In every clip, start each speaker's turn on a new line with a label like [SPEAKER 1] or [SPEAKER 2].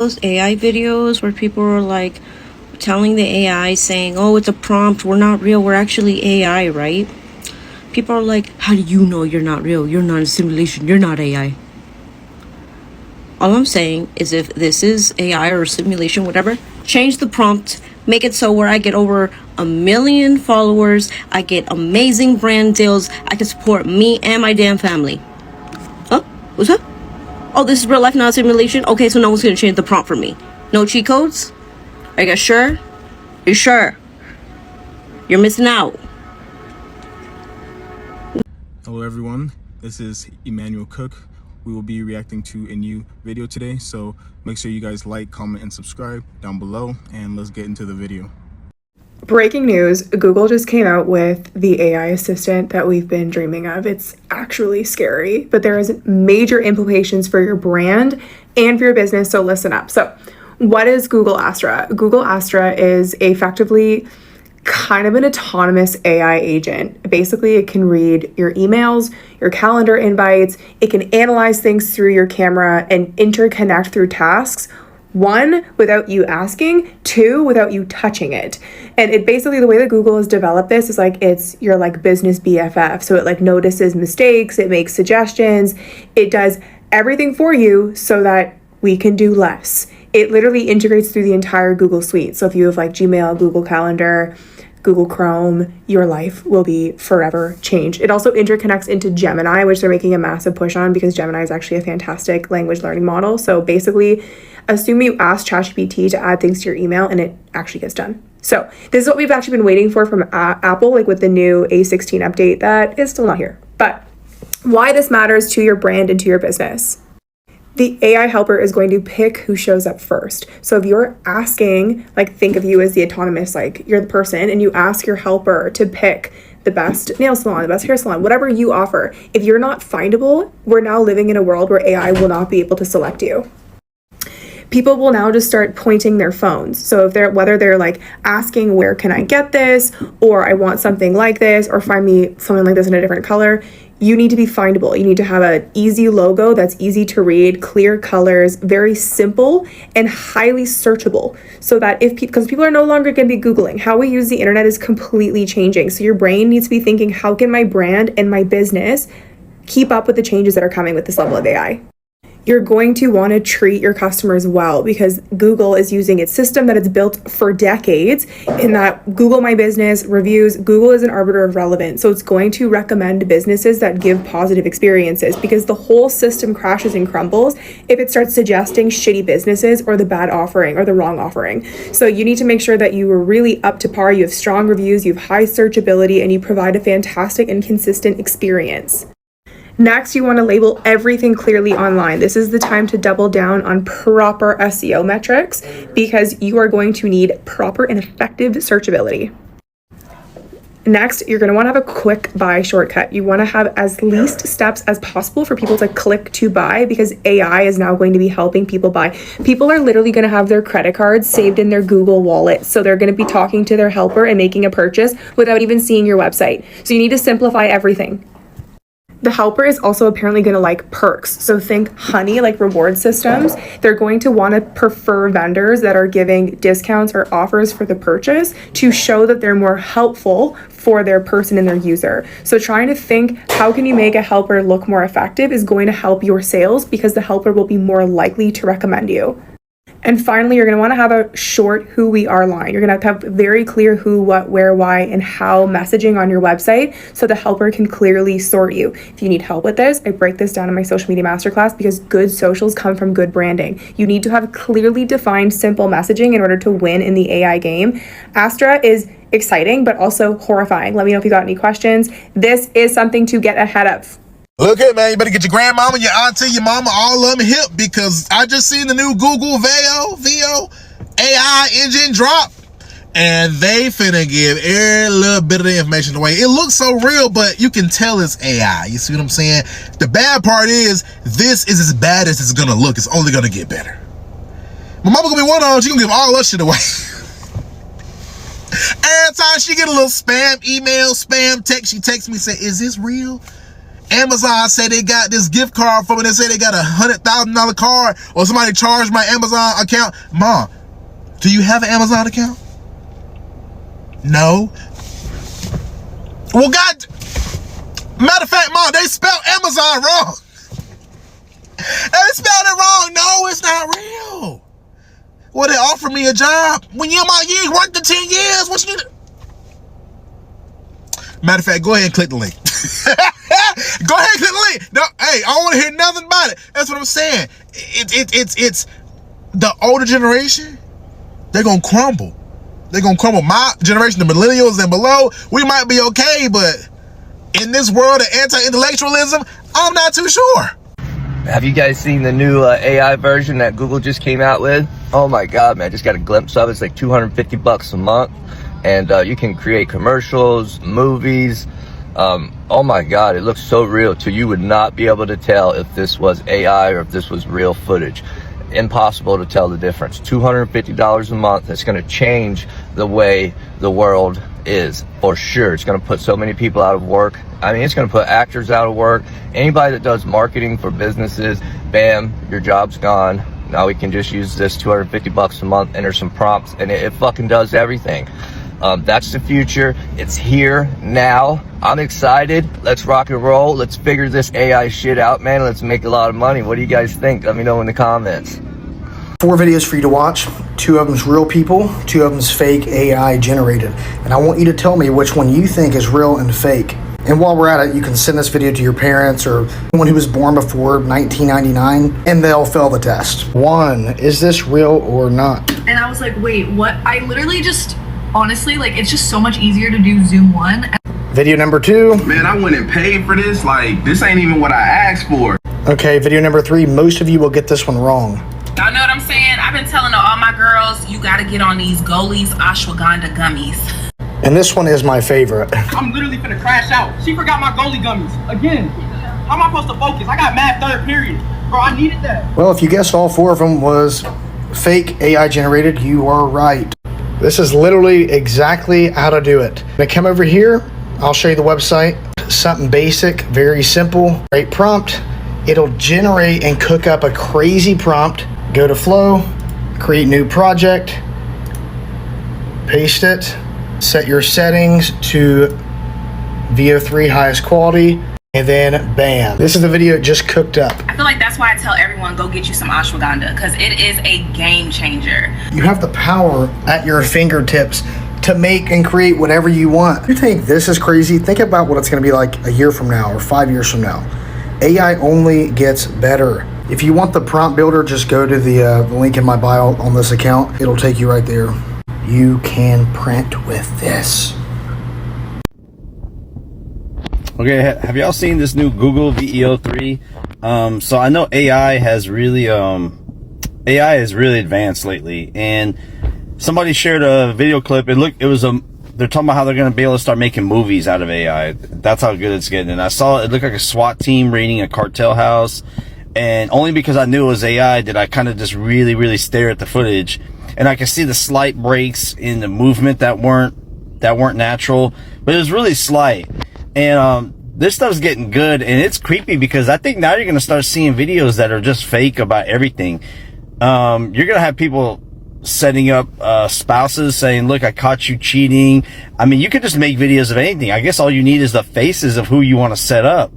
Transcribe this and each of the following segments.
[SPEAKER 1] those AI videos where people are like telling the AI saying, oh, it's a prompt, we're not real, we're actually AI, right? People are like, how do you know you're not real? You're not a simulation, you're not AI. All I'm saying is if this is AI or simulation, whatever, change the prompt, make it so where I get over 1 million followers, I get amazing brand deals, I can support me and my damn family. Huh? What's up? Oh, this is real life, not a simulation? Okay, so no one's gonna change the prompt for me. No cheat codes? Are you guys sure? You sure? You're missing out.
[SPEAKER 2] Hello everyone, this is Emmanuel Cook. We will be reacting to a new video today, so make sure you guys like, comment, and subscribe down below, and let's get into the video.
[SPEAKER 3] Breaking news, Google just came out with the AI assistant that we've been dreaming of. It's actually scary, but there is major implications for your brand and for your business, so listen up. So what is Google Astra? Google Astra is effectively kind of an autonomous AI agent. Basically, it can read your emails, your calendar invites, it can analyze things through your camera and interconnect through tasks. 1, without you asking, 2, without you touching it. And it basically, the way that Google has developed this is like it's your like business BFF. So it like notices mistakes, it makes suggestions, it does everything for you so that we can do less. It literally integrates through the entire Google suite. So if you have like Gmail, Google Calendar, Google Chrome, your life will be forever changed. It also interconnects into Gemini, which they're making a massive push on because Gemini is actually a fantastic language learning model. So basically, assume you ask ChatGPT to add things to your email and it actually gets done. So this is what we've actually been waiting for from Apple, like with the new A16 update that is still not here. But why this matters to your brand and to your business. The AI helper is going to pick who shows up first. So if you're asking, like think of you as the autonomous, like you're the person and you ask your helper to pick the best nail salon, the best hair salon, whatever you offer. If you're not findable, we're now living in a world where AI will not be able to select you. People will now just start pointing their phones. So if whether they're like asking, where can I get this? Or I want something like this, or find me something like this in a different color. You need to be findable. You need to have an easy logo that's easy to read, clear colors, very simple and highly searchable. So that because people are no longer going to be Googling, how we use the internet is completely changing. So your brain needs to be thinking, how can my brand and my business keep up with the changes that are coming with this level of AI? You're going to want to treat your customers well because Google is using its system that it's built for decades in that Google My Business reviews, Google is an arbiter of relevance. So it's going to recommend businesses that give positive experiences because the whole system crashes and crumbles if it starts suggesting shitty businesses or the bad offering or the wrong offering. So you need to make sure that you are really up to par, you have strong reviews, you have high searchability, and you provide a fantastic and consistent experience. Next, you want to label everything clearly online. This is the time to double down on proper SEO metrics because you are going to need proper and effective searchability. Next, you're going to want to have a quick buy shortcut. You want to have as least steps as possible for people to click to buy because AI is now going to be helping people buy. People are literally going to have their credit cards saved in their Google wallet. So they're going to be talking to their helper and making a purchase without even seeing your website. So you need to simplify everything. The helper is also apparently going to like perks. So think honey, like reward systems. They're going to want to prefer vendors that are giving discounts or offers for the purchase to show that they're more helpful for their person and their user. So trying to think, how can you make a helper look more effective is going to help your sales because the helper will be more likely to recommend you. And finally, you're going to want to have a short who we are line. You're going to have very clear who, what, where, why, and how messaging on your website so the helper can clearly sort you. If you need help with this, I break this down in my social media masterclass because good socials come from good branding. You need to have clearly defined, simple messaging in order to win in the AI game. Astra is exciting, but also horrifying. Let me know if you got any questions. This is something to get ahead of.
[SPEAKER 4] Look here, man, you better get your grandmama, your auntie, your mama, all of them hip because I just seen the new Google VO AI engine drop and they finna give every little bit of the information away. It looks so real, but you can tell it's AI. You see what I'm saying? The bad part is this is as bad as it's gonna look. It's only gonna get better. My mama gonna be one on, she gonna give all that shit away. Every time she get a little spam email, spam text, she texts me, say, is this real? Amazon say they got this gift card for me. They say they got $100,000 card, or somebody charged my Amazon account. Mom, do you have an Amazon account? No. Well, God, matter of fact, Mom, they spelled Amazon wrong. They spelled it wrong. No, it's not real. Well, they offered me a job. When you worked the 10 years, what you need? Matter of fact, go ahead and click the link. Go ahead and click the link. No, hey, I don't want to hear nothing about it. That's what I'm saying. It's the older generation. They're gonna crumble. They're gonna crumble. My generation, the millennials and below, we might be okay, but in this world of anti-intellectualism, I'm not too sure.
[SPEAKER 5] Have you guys seen the new AI version that Google just came out with? Oh my God, man, I just got a glimpse of it. It's like $250 a month. And you can create commercials, movies. Oh my God, it looks so real too. You would not be able to tell if this was AI or if this was real footage. Impossible to tell the difference. $250 a month. It's going to change the way the world is for sure. It's going to put so many people out of work. I mean, it's going to put actors out of work. Anybody that does marketing for businesses, bam, your job's gone. Now we can just use this $250 a month, enter some prompts, and it fucking does everything. That's the future. It's here now. I'm excited. Let's rock and roll. Let's figure this AI shit out, man. Let's make a lot of money. What do you guys think? Let me know in the comments.
[SPEAKER 6] 4 videos for you to watch. 2 of them's real people, 2 of them's fake AI generated. And I want you to tell me which one you think is real and fake. And while we're at it, you can send this video to your parents or anyone who was born before 1999, and they'll fail the test. 1, is this real or not?
[SPEAKER 7] And I was like, wait, what? I literally just, honestly, like, it's just so much easier to do Zoom 1.
[SPEAKER 6] Video number 2.
[SPEAKER 8] Man, I went and paid for this. Like, this ain't even what I asked for.
[SPEAKER 6] Okay, video number 3. Most of you will get this one wrong.
[SPEAKER 9] Y'all know what I'm saying? I've been telling all my girls, you gotta get on these Goalies ashwagandha gummies.
[SPEAKER 6] And this one is my favorite.
[SPEAKER 10] I'm literally finna crash out. She forgot my goalie gummies. Again, how am I supposed to focus? I got math 3rd period. Bro, I needed that.
[SPEAKER 6] Well, if you guessed all 4 of them was fake AI generated, you are right. This is literally exactly how to do it. Now come over here, I'll show you the website. Something basic, very simple. Great prompt. It'll generate and cook up a crazy prompt. Go to flow, create new project, paste it, set your settings to VO3 highest quality, and then bam. This is the video it just cooked up.
[SPEAKER 9] I feel like that's why I tell everyone, go get you some ashwagandha, because it is a game changer.
[SPEAKER 6] You have the power at your fingertips to make and create whatever you want. You think this is crazy? Think about what it's gonna be like a year from now or 5 years from now. AI only gets better. If you want the prompt builder, just go to the link in my bio on this account. It'll take you right there. You can print with this.
[SPEAKER 11] Okay, have y'all seen this new Google VEO3? So I know AI has really advanced lately, and somebody shared a video clip. They're talking about how they're going to be able to start making movies out of AI. That's how good it's getting. And I saw it looked like a SWAT team raiding a cartel house. And only because I knew it was AI did I kind of just really stare at the footage. And I could see the slight breaks in the movement that weren't natural, but it was really slight. And this stuff's getting good, and it's creepy because I think now you're going to start seeing videos that are just fake about everything. You're going to have people setting up spouses saying, look, I caught you cheating. I mean, you could just make videos of anything. I guess all you need is the faces of who you want to set up.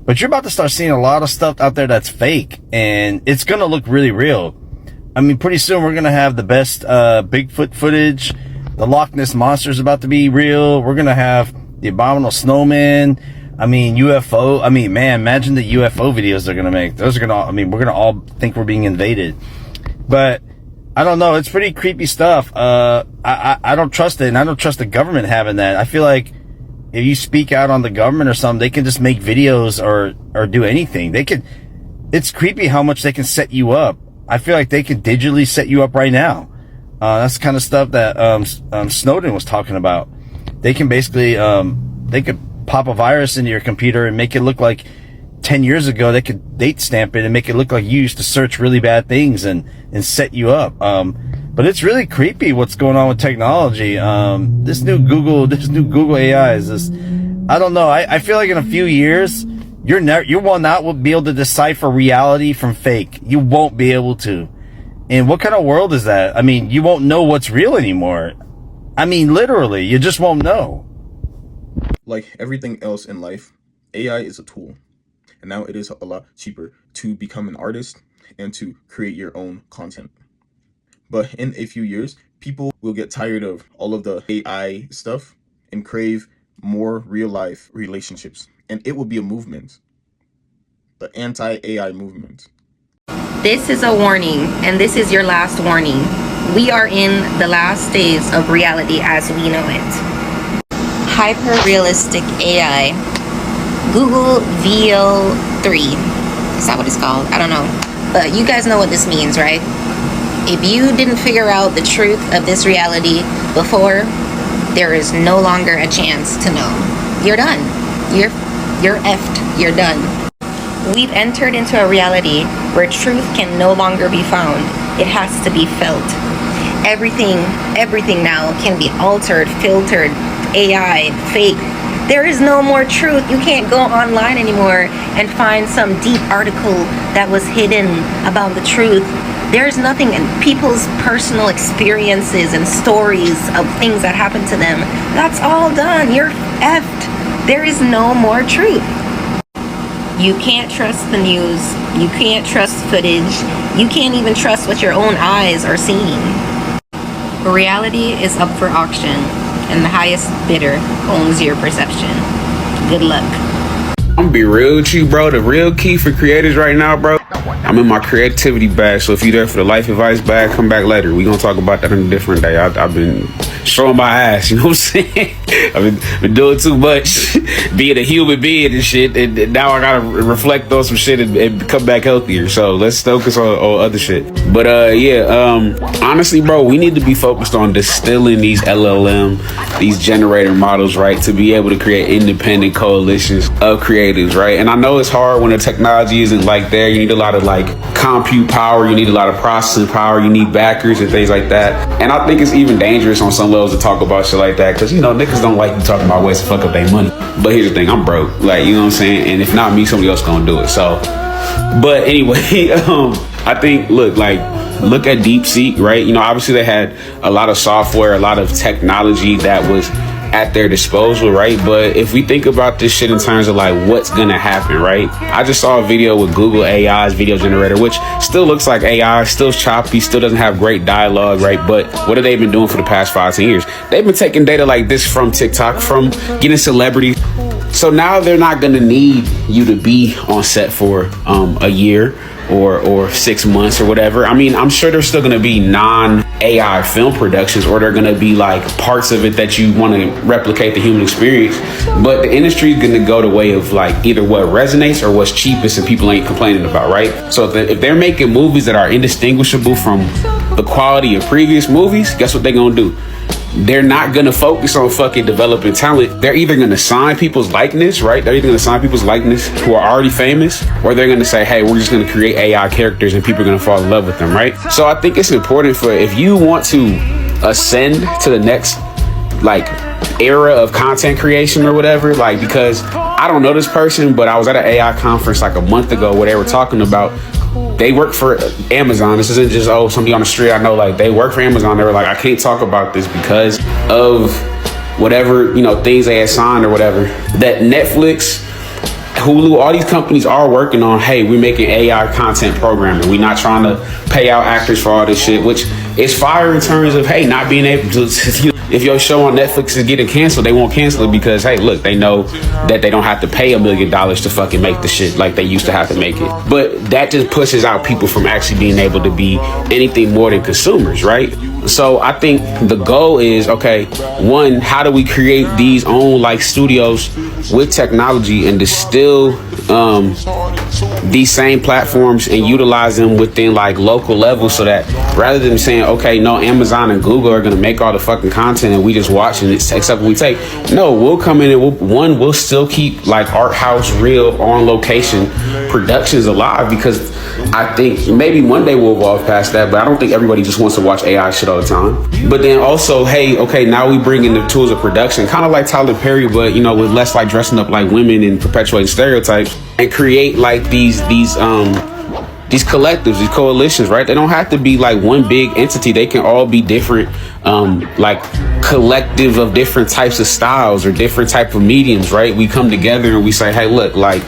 [SPEAKER 11] But you're about to start seeing a lot of stuff out there that's fake, and it's going to look really real. I mean, pretty soon we're going to have the best Bigfoot footage. The Loch Ness Monster is about to be real. We're going to have the Abominable Snowman. I mean, UFO. I mean, man, imagine the UFO videos they're going to make. Those are going to, I mean, we're going to all think we're being invaded. But I don't know. It's pretty creepy stuff. I don't trust it, and I don't trust the government having that. I feel like if you speak out on the government or something, they can just make videos or do anything. It's creepy how much they can set you up. I feel like they can digitally set you up right now. That's the kind of stuff that Snowden was talking about. They can basically, they could pop a virus into your computer and make it look like 10 years ago. They could date stamp it and make it look like you used to search really bad things and set you up. But it's really creepy what's going on with technology. This new Google AI is this, I don't know. I feel like in a few years, You will not be able to decipher reality from fake. You won't be able to. And what kind of world is that? I mean, you won't know what's real anymore. I mean, literally, you just won't know.
[SPEAKER 2] Like everything else in life, AI is a tool. And now it is a lot cheaper to become an artist and to create your own content. But in a few years, people will get tired of all of the AI stuff and crave more real life relationships. And it will be a movement, the anti-AI movement.
[SPEAKER 12] This is a warning, and this is your last warning. We are in the last days of reality as we know it. Hyper-realistic AI. Google VO3. Is that what it's called? I don't know. But you guys know what this means, right? If you didn't figure out the truth of this reality before, there is no longer a chance to know. You're done. You're effed. You're done. We've entered into a reality where truth can no longer be found. It has to be felt. Everything now can be altered, filtered, AI, fake. There is no more truth. You can't go online anymore and find some deep article that was hidden about the truth. There's nothing in people's personal experiences and stories of things that happened to them. That's all done. You're effed. There is no more truth. You can't trust the news. You can't trust footage. You can't even trust what your own eyes are seeing. Reality is up for auction, and the highest bidder owns your perception. Good luck.
[SPEAKER 13] I'm gonna be real with you, bro. The real key for creators right now, bro, I'm in my creativity bag. So if you're there for the life advice bag, come back later. We gonna talk about that on a different day. I've been showing my ass, you know what I'm saying? I've been doing too much, being a human being and shit, and now I gotta reflect on some shit and come back healthier. So let's focus on other shit. But honestly, bro, we need to be focused on distilling these LLM, these generator models, right, to be able to create independent coalitions of creatives, right? And I know it's hard when the technology isn't like there. You need a lot of like compute power, you need a lot of processing power, you need backers and things like that. And I think it's even dangerous on some levels to talk about shit like that, because you know niggas don't like you talking about ways to fuck up their money. But here's the thing, I'm broke, like, you know what I'm saying? And if not me, somebody else gonna do it. So, but anyway, I think, look at DeepSeek, right? You know, obviously they had a lot of software, a lot of technology that was at their disposal, right? But if we think about this shit in terms of like what's gonna happen, right? I just saw a video with Google AI's video generator, which still looks like AI, still choppy, still doesn't have great dialogue, right? But what have they been doing for the past 5-10 years? They've been taking data like this from TikTok, from getting celebrities. So now they're not gonna need you to be on set for a year or 6 months or whatever. I mean, I'm sure there's still gonna be non-AI film productions, or they're gonna be like parts of it that you want to replicate the human experience. But the industry is gonna go the way of like either what resonates or what's cheapest and people ain't complaining about, right? So if they're making movies that are indistinguishable from the quality of previous movies, guess what they're gonna do? They're not going to focus on fucking developing talent. They're either going to sign people's likeness, right? They're either going to sign people's likeness who are already famous, or they're going to say, hey, we're just going to create AI characters and people are going to fall in love with them, right? So I think it's important for, if you want to ascend to the next like era of content creation or whatever, like, because I don't know this person, but I was at an AI conference like a month ago where they were talking about, they work for Amazon. This isn't just, somebody on the street I know, like they work for Amazon. They were like, I can't talk about this because of whatever, things they had signed or whatever. That Netflix, Hulu, all these companies are working on, hey, we're making AI content programming. We're not trying to pay out actors for all this shit, which is fire in terms of, hey, not being able to, if your show on Netflix is getting canceled, they won't cancel it because, hey, look, they know that they don't have to pay $1 million to fucking make the shit like they used to have to make it. But that just pushes out people from actually being able to be anything more than consumers, right? So I think the goal is, okay, one, how do we create these own like studios with technology and distill these same platforms and utilize them within like local levels, so that rather than saying, okay, no, Amazon and Google are going to make all the fucking content and we just watching it except when we take, no, we'll come in and we'll still keep like art house, real on location productions alive, because I think maybe one day we'll evolve past that, but I don't think everybody just wants to watch AI shit all the time. But then also, hey, okay, now we bring in the tools of production, kind of like Tyler Perry, but you know, with less like dressing up like women and perpetuating stereotypes, and create like these collectives, these coalitions, right? They don't have to be like one big entity. They can all be different, like collective of different types of styles or different type of mediums, right? We come together and we say, hey, look, like,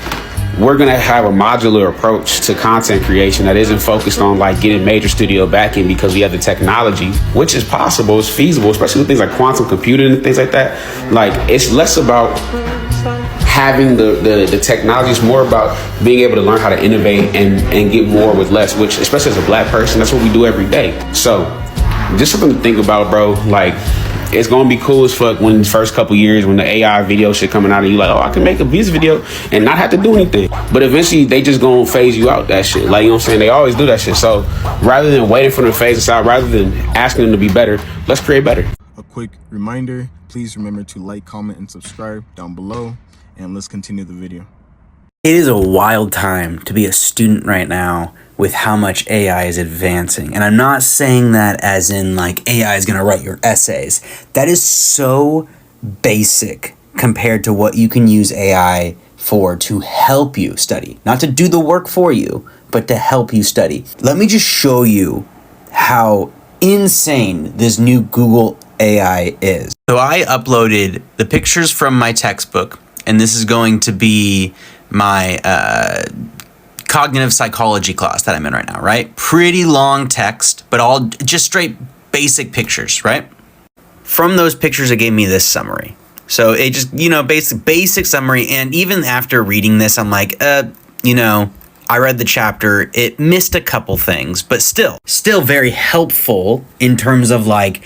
[SPEAKER 13] we're going to have a modular approach to content creation that isn't focused on like getting major studio backing because we have the technology, which is possible, it's feasible, especially with things like quantum computing and things like that. Like, it's less about having the technology, is more about being able to learn how to innovate and get more with less, which, especially as a black person, that's what we do every day. So just something to think about, bro. Like, it's gonna be cool as fuck when the first couple years when the AI video shit coming out and you like, oh, I can make a music video and not have to do anything. But eventually they just gonna phase you out that shit. Like, you know what I'm saying? They always do that shit. So rather than waiting for them to phase us out, rather than asking them to be better, let's create better.
[SPEAKER 2] A quick reminder, please remember to like, comment, and subscribe down below, and let's continue the video.
[SPEAKER 14] It is a wild time to be a student right now with how much AI is advancing. And I'm not saying that as in like AI is going to write your essays. That is so basic compared to what you can use AI for to help you study. Not to do the work for you, but to help you study. Let me just show you how insane this new Google AI is. So I uploaded the pictures from my textbook, and this is going to be my cognitive psychology class that I'm in right now, right? Pretty long text, but all just straight basic pictures, right? From those pictures, it gave me this summary. So it just, you know, basic summary. And even after reading this, I'm like, you know, I read the chapter, it missed a couple things, but still very helpful in terms of like,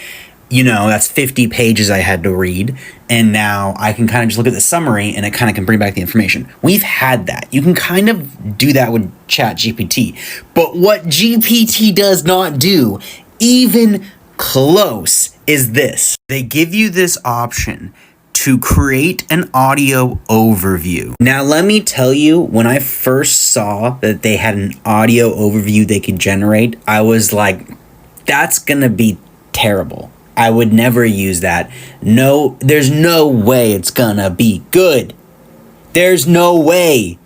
[SPEAKER 14] you know, that's 50 pages I had to read. And now I can kind of just look at the summary and it kind of can bring back the information. We've had that. You can kind of do that with ChatGPT. But what GPT does not do, even close, is this. They give you this option to create an audio overview. Now, let me tell you, when I first saw that they had an audio overview they could generate, I was like, that's gonna be terrible. I would never use that. No, there's no way it's gonna be good. There's no way.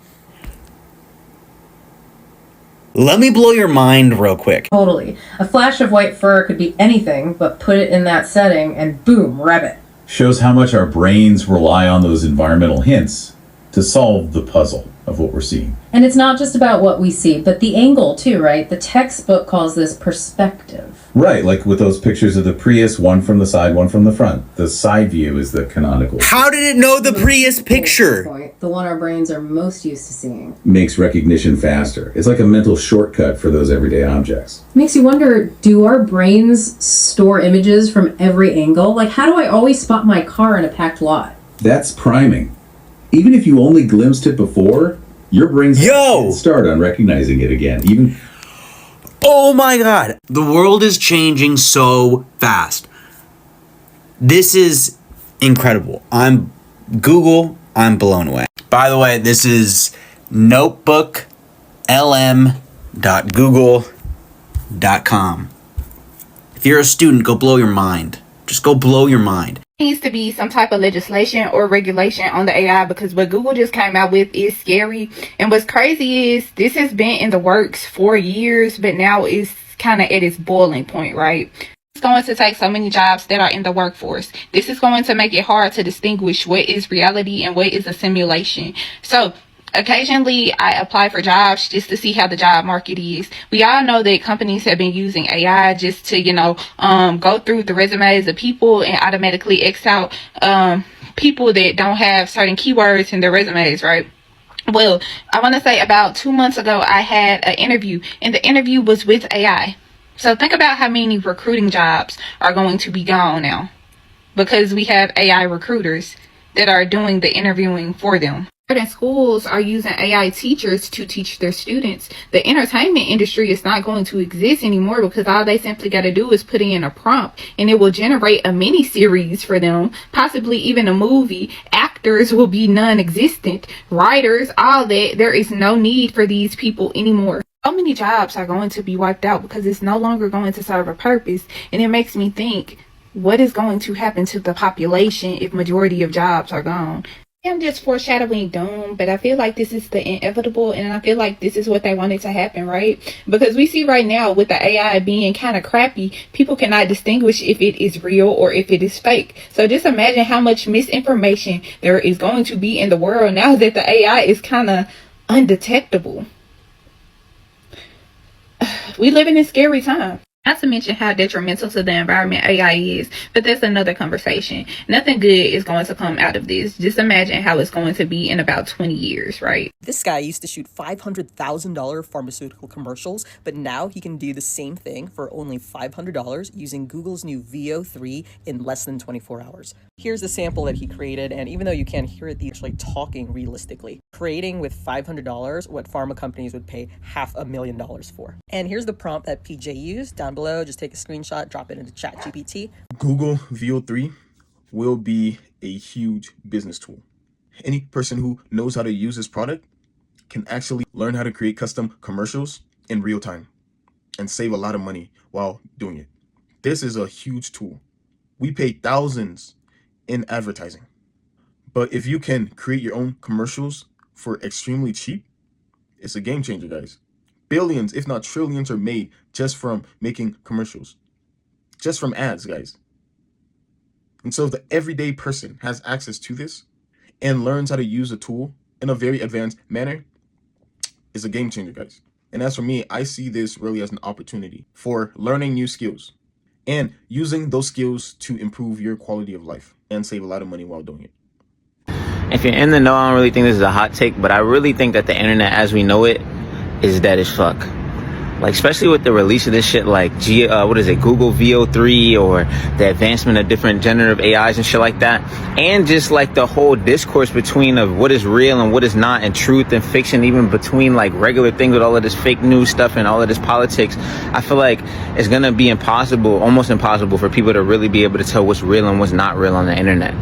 [SPEAKER 14] Let me blow your mind real quick.
[SPEAKER 15] Totally. A flash of white fur could be anything, but put it in that setting and boom, rabbit.
[SPEAKER 16] Shows how much our brains rely on those environmental hints to solve the puzzle of what we're seeing.
[SPEAKER 15] And it's not just about what we see, but the angle too, right? The textbook calls this perspective.
[SPEAKER 16] Right, like with those pictures of the Prius, one from the side, one from the front. The side view is the canonical.
[SPEAKER 14] How did it know the Prius picture?
[SPEAKER 15] The one our brains are most used to seeing.
[SPEAKER 16] Makes recognition faster. It's like a mental shortcut for those everyday objects.
[SPEAKER 15] Makes you wonder, do our brains store images from every angle? Like, how do I always spot my car in a packed lot?
[SPEAKER 16] That's priming. Even if you only glimpsed it before, your brain's start on recognizing it again. Even.
[SPEAKER 14] Oh my God. The world is changing so fast. This is incredible. I'm blown away. By the way, this is notebooklm.google.com. If you're a student, go blow your mind. Just go blow your mind.
[SPEAKER 17] Needs to be some type of legislation or regulation on the AI, because what Google just came out with is scary. And what's crazy is this has been in the works for years, but now it's kind of at its boiling point, right? It's going to take so many jobs that are in the workforce. This is going to make it hard to distinguish what is reality and what is a simulation. So occasionally I apply for jobs just to see how the job market is. We all know that companies have been using AI just to, go through the resumes of people and automatically X out people that don't have certain keywords in their resumes, right? Well, I want to say about 2 months ago, I had an interview, and the interview was with AI. So think about how many recruiting jobs are going to be gone now, because we have AI recruiters that are doing the interviewing for them. Certain schools are using AI teachers to teach their students. The entertainment industry is not going to exist anymore, because all they simply got to do is put in a prompt and it will generate a mini series for them, possibly even a movie. Actors will be non-existent, writers, all that. There is no need for these people anymore. So many jobs are going to be wiped out because it's no longer going to serve a purpose. And it makes me think, what is going to happen to the population if majority of jobs are gone? I'm just foreshadowing doom, but I feel like this is the inevitable, and I feel like this is what they wanted to happen, right? Because we see right now with the AI being kind of crappy, people cannot distinguish if it is real or if it is fake. So just imagine how much misinformation there is going to be in the world now that the AI is kind of undetectable. We live in a scary time. Not to mention how detrimental to the environment AI is, but that's another conversation. Nothing good is going to come out of this. Just imagine how it's going to be in about 20 years, right?
[SPEAKER 18] This guy used to shoot $500,000 pharmaceutical commercials, but now he can do the same thing for only $500 using Google's new Veo 3 in less than 24 hours. Here's the sample that he created, and even though you can't hear it, he's actually talking realistically, creating with $500 what pharma companies would pay $500,000 for. And here's the prompt that PJ used. Down below, just take a screenshot, drop it into ChatGPT.
[SPEAKER 2] Google Veo 3 will be a huge business tool. Any person who knows how to use this product can actually learn how to create custom commercials in real time and save a lot of money while doing it. This is a huge tool. We pay thousands in advertising. But if you can create your own commercials for extremely cheap, it's a game changer, guys. Billions, if not trillions, are made just from making commercials, just from ads, guys. And so if the everyday person has access to this and learns how to use the tool in a very advanced manner, it's a game changer, guys. And as for me, I see this really as an opportunity for learning new skills and using those skills to improve your quality of life and save a lot of money while doing it.
[SPEAKER 19] If you're in the know, I don't really think this is a hot take, but I really think that the internet as we know it is dead as fuck. Like, especially with the release of this shit, like Google Veo 3, or the advancement of different generative AIs and shit like that, and just like the whole discourse between of what is real and what is not, and truth and fiction, even between like regular things with all of this fake news stuff and all of this politics. I feel like it's gonna be impossible, almost impossible, for people to really be able to tell what's real and what's not real on the internet.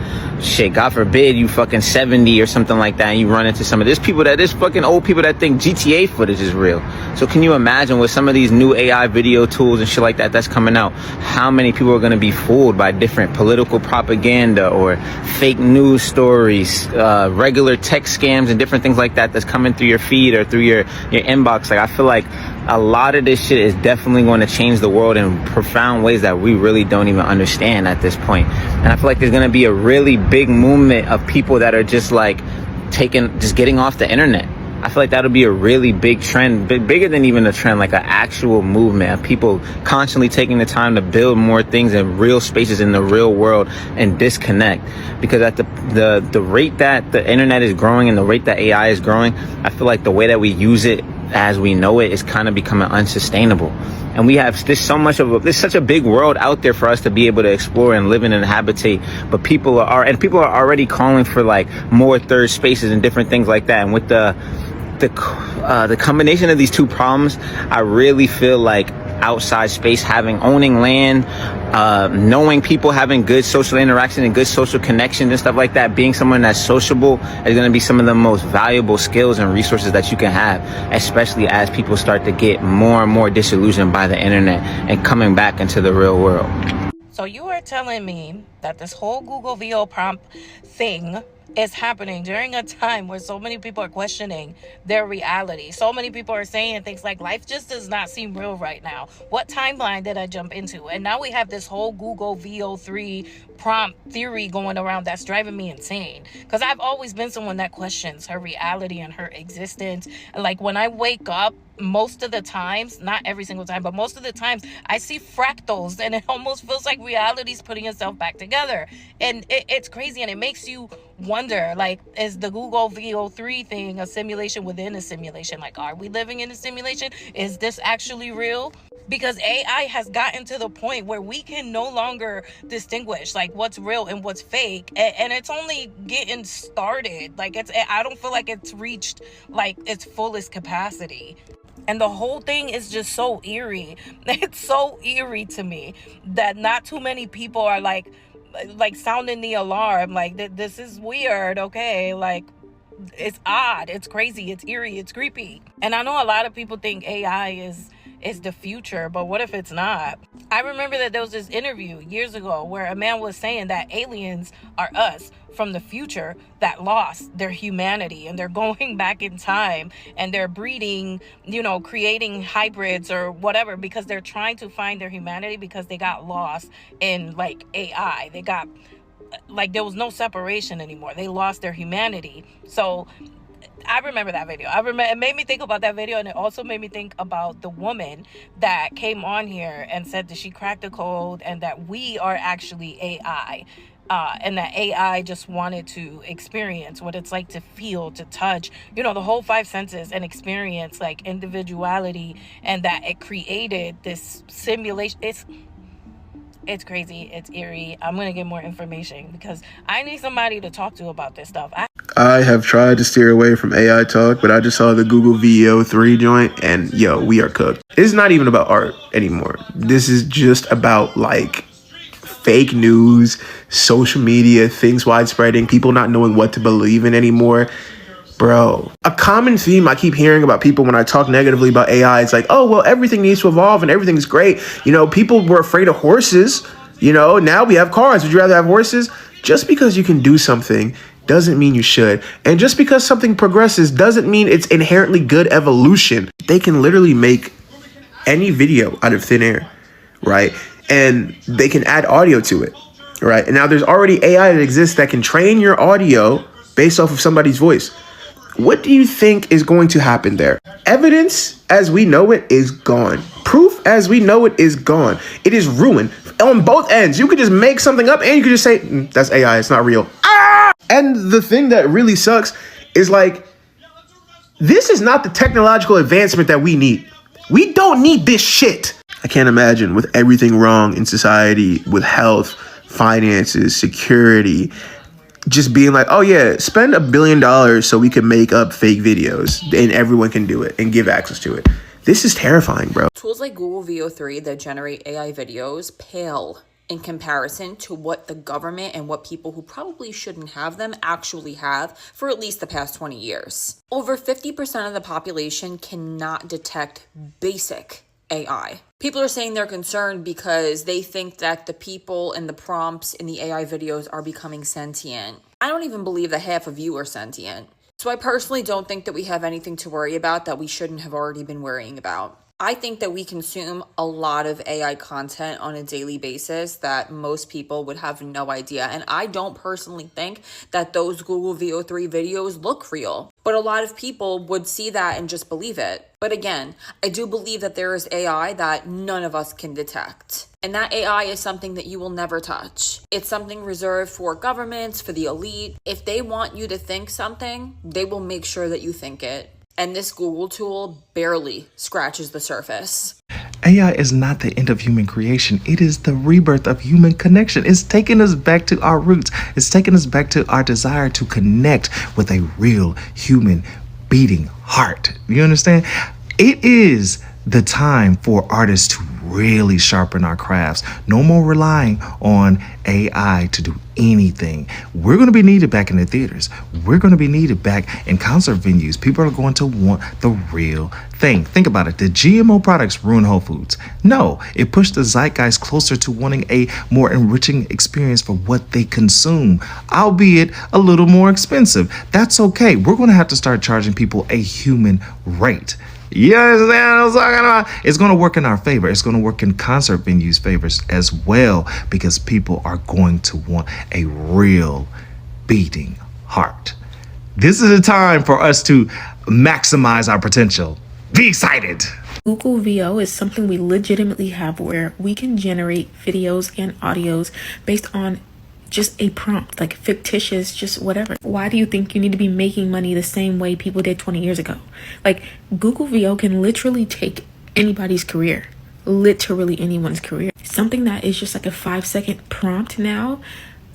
[SPEAKER 19] Shit, God forbid you fucking 70 or something like that and you run into some of this fucking old people that think GTA footage is real. So can you imagine with some of these new AI video tools and shit like that that's coming out, how many people are going to be fooled by different political propaganda or fake news stories, regular tech scams and different things like that that's coming through your feed or through your inbox? Like, I feel like a lot of this shit is definitely going to change the world in profound ways that we really don't even understand at this point. And I feel like there's going to be a really big movement of people that are just like getting off the internet. I feel like that'll be a really big trend, bigger than even a trend, like an actual movement of people constantly taking the time to build more things in real spaces in the real world and disconnect. Because at the rate that the internet is growing and the rate that AI is growing, I feel like the way that we use it as we know it is kind of becoming unsustainable. And there's such a big world out there for us to be able to explore and live in and habitate. But people are already calling for like more third spaces and different things like that. And with the combination of these two problems, I really feel like outside space, owning land, knowing people, having good social interaction and good social connections and stuff like that, being someone that's sociable is going to be some of the most valuable skills and resources that you can have, especially as people start to get more and more disillusioned by the internet and coming back into the real world.
[SPEAKER 1] So you are telling me that this whole Google Veo prompt thing is happening during a time where so many people are questioning their reality. So many people are saying things like, life just does not seem real right now. What timeline did I jump into? And now we have this whole Google Veo 3 prompt theory going around that's driving me insane. Because I've always been someone that questions her reality and her existence. Like, when I wake up, most of the times, not every single time, but most of the times, I see fractals and it almost feels like reality's putting itself back together. And it's crazy, and it makes you wonder, like, is the Google Veo 3 thing a simulation within a simulation? Like, are we living in a simulation? Is this actually real? Because AI has gotten to the point where we can no longer distinguish like what's real and what's fake, and it's only getting started. Like, I don't feel like it's reached like its fullest capacity. And the whole thing is just so eerie. It's so eerie to me that not too many people are like sounding the alarm. Like, this is weird. Okay, like,
[SPEAKER 20] it's odd, it's crazy, it's eerie, it's creepy. And I know a lot of people think AI is the future, but what if it's not? I remember that there was this interview years ago where a man was saying that aliens are us from the future that lost their humanity, and they're going back in time and they're breeding, creating hybrids or whatever, because they're trying to find their humanity because they got lost in like AI. They got like there was no separation anymore. They lost their humanity. So I remember that video. It made me think about that video, and it also made me think about the woman that came on here and said that she cracked the code and that we are actually AI. And that AI just wanted to experience what it's like to feel, to touch, the whole five senses, and experience like individuality, and that it created this simulation. It's crazy. It's eerie. I'm going to get more information because I need somebody to talk to about this stuff.
[SPEAKER 21] I have tried to steer away from AI talk, but I just saw the Google VO3 joint, and yo, we are cooked. It's not even about art anymore. This is just about like fake news, social media, things widespreading, people not knowing what to believe in anymore. Bro, a common theme I keep hearing about people when I talk negatively about AI is like, oh, well, everything needs to evolve and everything's great. People were afraid of horses. Now we have cars. Would you rather have horses? Just because you can do something doesn't mean you should. And just because something progresses doesn't mean it's inherently good evolution. They can literally make any video out of thin air, right? And they can add audio to it, right? And now there's already AI that exists that can train your audio based off of somebody's voice. What do you think is going to happen there? Evidence as we know it is gone. Proof as we know it is gone. It is ruined on both ends. You could just make something up and you could just say, that's AI, it's not real. And the thing that really sucks is like, this is not the technological advancement that we need. We don't need this shit. I can't imagine with everything wrong in society, with health, finances, security, just being like, oh yeah, spend $1 billion so we can make up fake videos and everyone can do it and give access to it. This is terrifying, bro.
[SPEAKER 22] Tools like Google VO3 that generate AI videos pale in comparison to what the government and what people who probably shouldn't have them actually have for at least the past 20 years. Over 50% of the population cannot detect basic AI. People are saying they're concerned because they think that the people and the prompts in the AI videos are becoming sentient. I don't even believe that half of you are sentient. So I personally don't think that we have anything to worry about that we shouldn't have already been worrying about. I think that we consume a lot of AI content on a daily basis that most people would have no idea. And I don't personally think that those Google VO3 videos look real. But a lot of people would see that and just believe it. But again, I do believe that there is AI that none of us can detect. And that AI is something that you will never touch. It's something reserved for governments, for the elite. If they want you to think something, they will make sure that you think it. And this Google tool barely scratches the surface.
[SPEAKER 23] AI is not the end of human creation. It is the rebirth of human connection. It's taking us back to our roots. It's taking us back to our desire to connect with a real human beating heart. You understand? It is the time for artists to really sharpen our crafts. No more relying on AI to do anything. We're going to be needed back in the theaters. We're going to be needed back in concert venues. People are going to want the real thing. Think about it. Did GMO products ruin Whole Foods? No, it pushed the zeitgeist closer to wanting a more enriching experience for what they consume, albeit a little more expensive. That's okay. We're going to have to start charging people a human rate. You understand what I'm talking about? It's going to work in our favor. It's going to work in concert venues' favors as well, because people are going to want a real beating heart. This is a time for us to maximize our potential. Be excited.
[SPEAKER 1] Google VO is something we legitimately have where we can generate videos and audios based on just a prompt, like fictitious, just whatever. Why do you think you need to be making money the same way people did 20 years ago? Like, Google VO can literally take anybody's career, literally anyone's career. Something that is just like a 5-second prompt now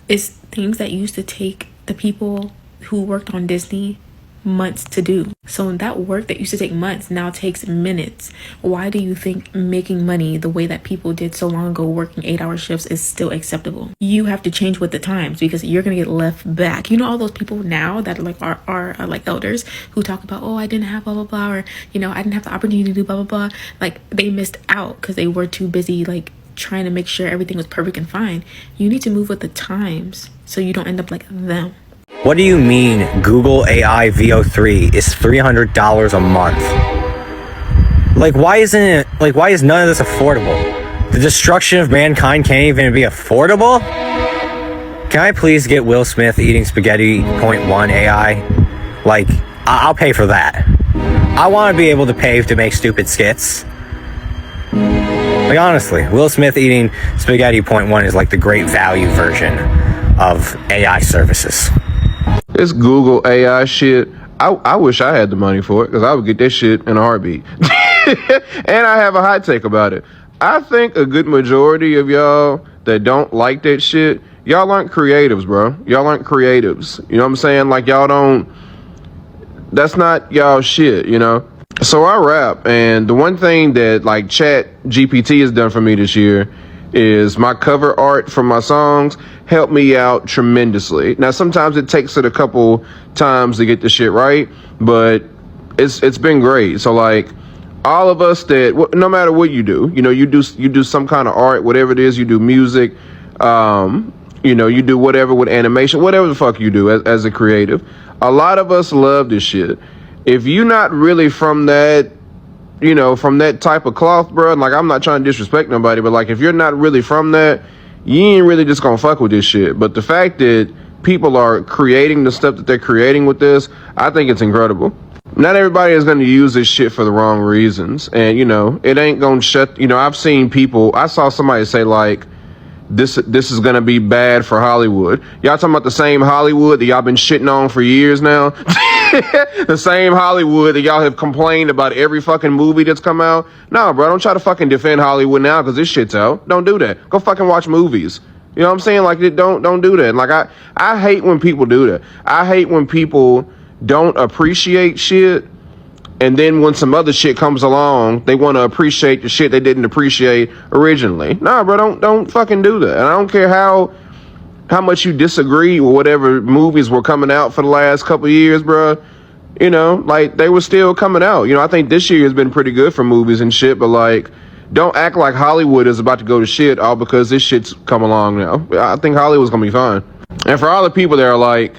[SPEAKER 1] is things that used to take the people who worked on Disney
[SPEAKER 3] months to do. So that work that used to take months now takes minutes. Why do you think making money the way that people did so long ago, working 8-hour shifts, is still acceptable? You have to change with the times, because you're gonna get left back. You know, all those people now that are like elders who talk about, oh, I didn't have blah blah blah, or I didn't have the opportunity to do blah blah blah. Like, they missed out because they were too busy like trying to make sure everything was perfect and fine. You need to move with the times so you don't end up like them.
[SPEAKER 4] What do you mean Google AI VO3 is $300 a month? Like, why is none of this affordable? The destruction of mankind can't even be affordable? Can I please get Will Smith eating spaghetti .1 AI? Like, I'll pay for that. I want to be able to pay to make stupid skits. Like, honestly, Will Smith eating spaghetti .1 is like the great value version of AI services.
[SPEAKER 5] This Google AI shit, I wish I had the money for it, because I would get that shit in a heartbeat. And I have a hot take about it. I think a good majority of y'all that don't like that shit, y'all aren't creatives, bro. Y'all aren't creatives. You know what I'm saying? Like, y'all don't, that's not y'all shit, you know? So I rap, and the one thing that like Chat GPT has done for me this year is my cover art for my songs helped me out tremendously. Now, sometimes it takes it a couple times to get the shit right, but it's been great. So like, all of us that, no matter what you do, you do some kind of art, whatever it is, you do music, you do whatever with animation, whatever the fuck you do as a creative. A lot of us love this shit. If you're not really from that, from that type of cloth, bro, like, I'm not trying to disrespect nobody, but like, if you're not really from that, you ain't really just gonna fuck with this shit. But the fact that people are creating the stuff that they're creating with this, I think it's incredible. Not everybody is going to use this shit for the wrong reasons. And, it ain't going to shut, I've seen people, I saw somebody say like, this is going to be bad for Hollywood. Y'all talking about the same Hollywood that y'all been shitting on for years now? The same Hollywood that y'all have complained about every fucking movie that's come out? No, bro, don't try to fucking defend Hollywood now because this shit's out. Don't do that. Go fucking watch movies. You know what I'm saying? Like, don't do that. Like, I hate when people do that. I hate when people don't appreciate shit, and then when some other shit comes along, they want to appreciate the shit they didn't appreciate originally. Nah, bro, don't fucking do that. And I don't care how much you disagree with whatever movies were coming out for the last couple of years, bro. Like, they were still coming out. I think this year has been pretty good for movies and shit, but like, don't act like Hollywood is about to go to shit all because this shit's come along now. I think Hollywood's gonna be fine. And for all the people that are like,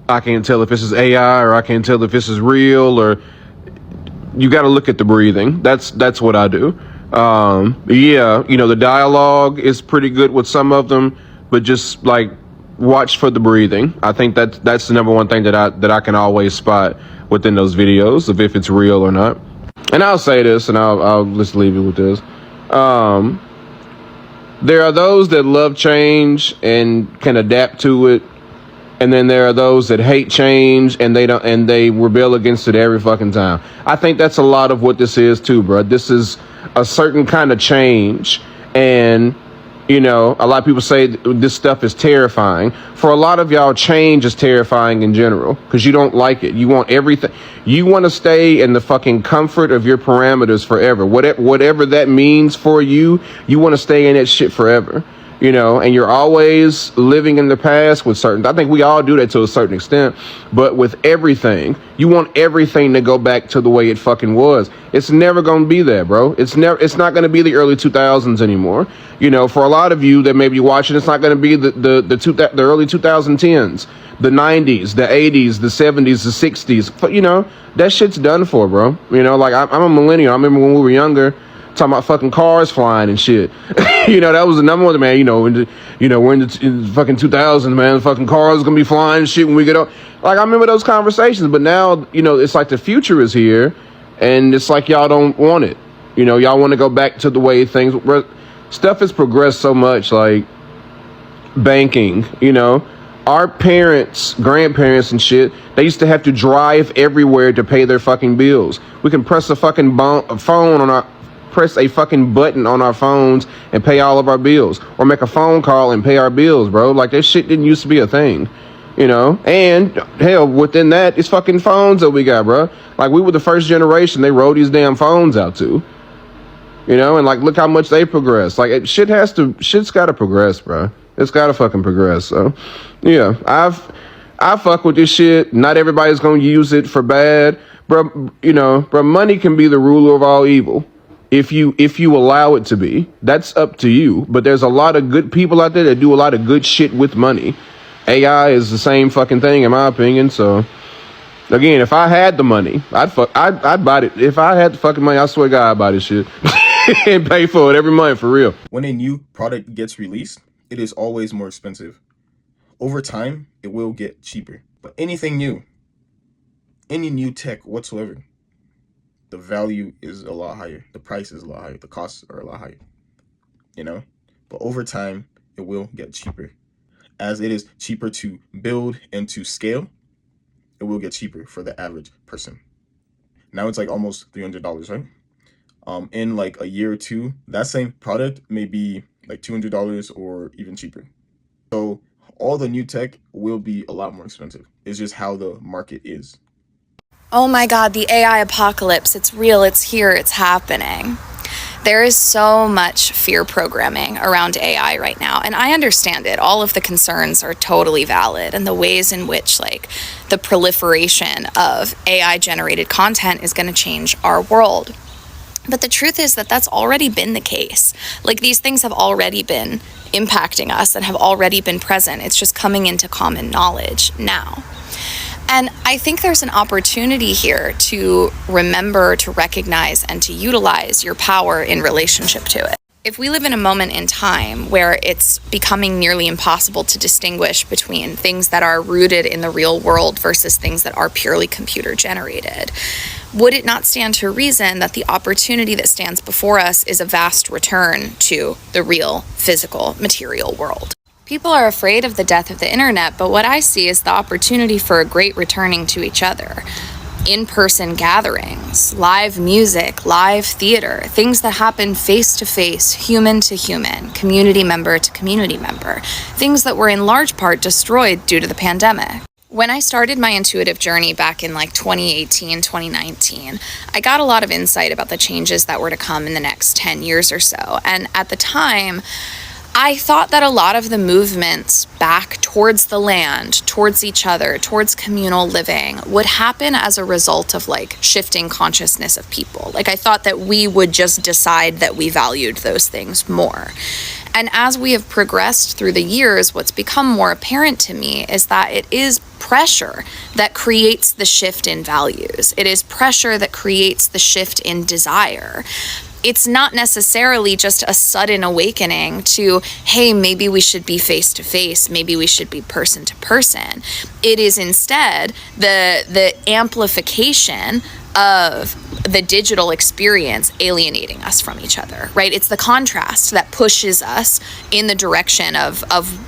[SPEAKER 5] I can't tell if this is AI or I can't tell if this is real, or, you got to look at the breathing. That's what I do. The dialogue is pretty good with some of them, but just like, watch for the breathing. I think that's the number one thing that I can always spot within those videos of if it's real or not. And I'll say this, and I'll just leave you with this. There are those that love change and can adapt to it. And then there are those that hate change and they rebel against it every fucking time. I think that's a lot of what this is too, bro. This is a certain kind of change. And, a lot of people say this stuff is terrifying. For a lot of y'all, change is terrifying in general because you don't like it. You want everything. You want to stay in the fucking comfort of your parameters forever. Whatever that means for you, you want to stay in that shit forever. And you're always living in the past with certain, I think we all do that to a certain extent, but with everything, you want everything to go back to the way it fucking was. It's never going to be there, bro. It's not going to be the early 2000s anymore. For a lot of you that may be watching, it's not going to be the early 2010s, the 90s, the 80s, the 70s, the 60s. That shit's done for, bro. Like, I'm a millennial. I remember when we were younger, talking about fucking cars flying and shit. That was the number one, man. We're in the fucking 2000s, man. Fucking cars gonna be flying and shit when we get up. Like, I remember those conversations, but now, it's like the future is here, and it's like y'all don't want it. Y'all want to go back to the way things. Stuff has progressed so much, like banking. Our parents, grandparents and shit, they used to have to drive everywhere to pay their fucking bills. We can press a fucking press a fucking button on our phones and pay all of our bills, or make a phone call and pay our bills, bro. Like, that shit didn't used to be a thing. You know, and hell, within that, it's fucking phones that we got, bro. Like, we were the first generation they rolled these damn phones out to. You know, and like, look how much they progressed. Like, shit's gotta progress, bro. It's gotta fucking progress. So, yeah, I fuck with this shit. Not everybody's gonna use it for bad, bro. You know, bro, money can be the ruler of all evil. If you allow it to be. That's up to you. But there's a lot of good people out there that do a lot of good shit with money. AI is the same fucking thing, in my opinion. So, again, if I had the money, I'd buy it. If I had the fucking money, I swear to God, I'd buy this shit and pay for it every month, for real.
[SPEAKER 2] When a new product gets released, it is always more expensive. Over time, it will get cheaper. But anything new, any new tech whatsoever, the value is a lot higher. The price is a lot higher. The costs are a lot higher. You know? But over time, it will get cheaper. As it is cheaper to build and to scale, it will get cheaper for the average person. Now it's like almost $300, right? In like a year or two, that same product may be like $200 or even cheaper. So all the new tech will be a lot more expensive. It's just how the market is.
[SPEAKER 7] Oh my God, the AI apocalypse. It's real, it's here, it's happening. There is so much fear programming around AI right now, and I understand it. All of the concerns are totally valid, and the ways in which like the proliferation of AI generated content is going to change our world. But the truth is that that's already been the case. Like, these things have already been impacting us and have already been present. It's just coming into common knowledge now. And I think there's an opportunity here to remember, to recognize, and to utilize your power in relationship to it. If we live in a moment in time where it's becoming nearly impossible to distinguish between things that are rooted in the real world versus things that are purely computer generated, would it not stand to reason that the opportunity that stands before us is a vast return to the real, physical, material world? People are afraid of the death of the internet, but what I see is the opportunity for a great returning to each other. In-person gatherings, live music, live theater, things that happen face-to-face, human to human, community member to community member, things that were in large part destroyed due to the pandemic. When I started my intuitive journey back in like 2018, 2019, I got a lot of insight about the changes that were to come in the next 10 years or so. And at the time, I thought that a lot of the movements back towards the land, towards each other, towards communal living would happen as a result of like shifting consciousness of people. Like, I thought that we would just decide that we valued those things more. And as we have progressed through the years, what's become more apparent to me is that it is pressure that creates the shift in values. It is pressure that creates the shift in desire. It's not necessarily just a sudden awakening to, hey, maybe we should be face to face, maybe we should be person to person. It is instead the amplification of the digital experience alienating us from each other, right? It's the contrast that pushes us in the direction of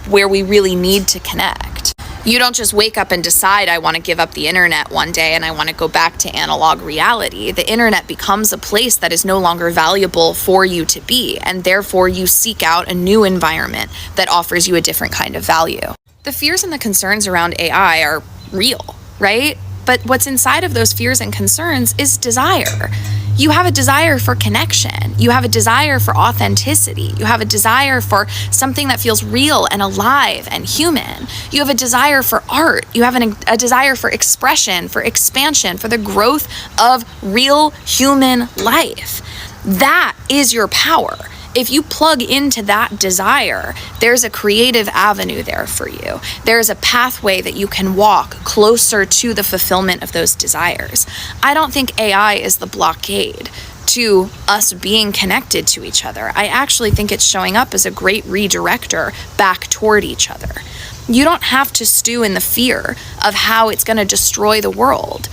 [SPEAKER 7] where we really need to connect. You don't just wake up and decide, I want to give up the internet one day and I want to go back to analog reality. The internet becomes a place that is no longer valuable for you to be, and therefore you seek out a new environment that offers you a different kind of value. The fears and the concerns around AI are real, right? But what's inside of those fears and concerns is desire. You have a desire for connection. You have a desire for authenticity. You have a desire for something that feels real and alive and human. You have a desire for art. You have a desire for expression, for expansion, for the growth of real human life. That is your power. If you plug into that desire, there's a creative avenue there for you. There's a pathway that you can walk closer to the fulfillment of those desires. I don't think AI is the blockade to us being connected to each other. I actually think it's showing up as a great redirector back toward each other. You don't have to stew in the fear of how it's going to destroy the world.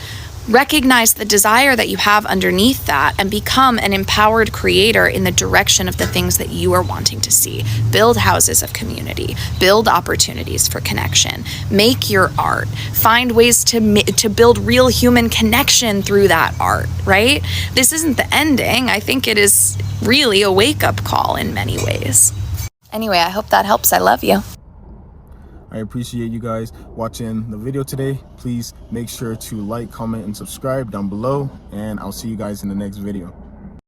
[SPEAKER 7] Recognize the desire that you have underneath that and become an empowered creator in the direction of the things that you are wanting to see. Build houses of community, build opportunities for connection, make your art, find ways to build real human connection through that art, right? This isn't the ending. I think it is really a wake-up call in many ways. Anyway, I hope that helps. I love you.
[SPEAKER 2] I appreciate you guys watching the video today. Please make sure to like, comment, and subscribe down below, and I'll see you guys in the next video.